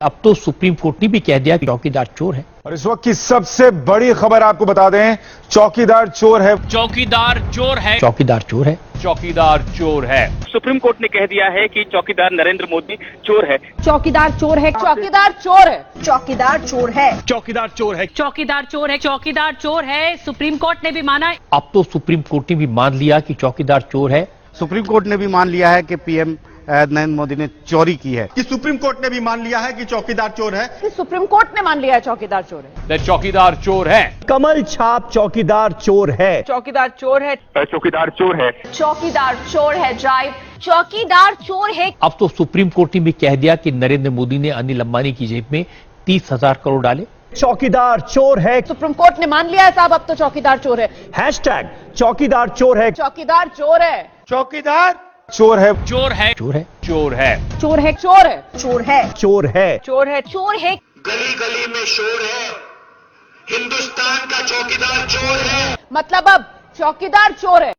अब तो supreme court ने भी कह दिया कि चौकीदार चोर है। और इस वक्त की सबसे बड़ी खबर आपको बता दें, चौकीदार चोर है। चौकीदार चोर है। चौकीदार चोर है। चौकीदार चोर है। सुप्रीम कोर्ट ने कह दिया है कि चौकीदार नरेंद्र मोदी चोर है। चौकीदार चोर है। चौकीदार चोर है। चौकीदार चोर है। चौकीदार चोर है। चौकीदार चोर है। चौकीदार चोर है। सुप्रीम कोर्ट ने भी माना। अब तो सुप्रीम कोर्ट ने भी मान लिया कि चौकीदार चोर है। सुप्रीम कोर्ट ने भी मान लिया है कि पीएम नरेंद्र मोदी ने चोरी की है। कि सुप्रीम कोर्ट ने भी मान लिया है कि चौकीदार चोर है। कि सुप्रीम कोर्ट ने मान लिया है चौकीदार चोर है। चौकीदार चोर है। कमल छाप चौकीदार चोर है। चौकीदार चोर है। चौकीदार चोर है। चौकीदार चोर है। ड्राइव चौकीदार चोर है। अब तो सुप्रीम कोर्ट ने भी कह दिया कि नरेंद्र मोदी ने अनिल अंबानी की जेब में 30,000 करोड़ डाले। चौकीदार चोर है। सुप्रीम कोर्ट ने मान लिया है साहब, अब तो चौकीदार चोर है। हैशटैग चौकीदार चोर है। चौकीदार चोर है। चौकीदार चोर है। चोर है। चोर है। चोर है। चोर है। चोर है। चोर है। चोर है। चोर है। चोर है। गली गली में शोर है, हिंदुस्तान का चौकीदार चोर है। मतलब अब चौकीदार चोर है।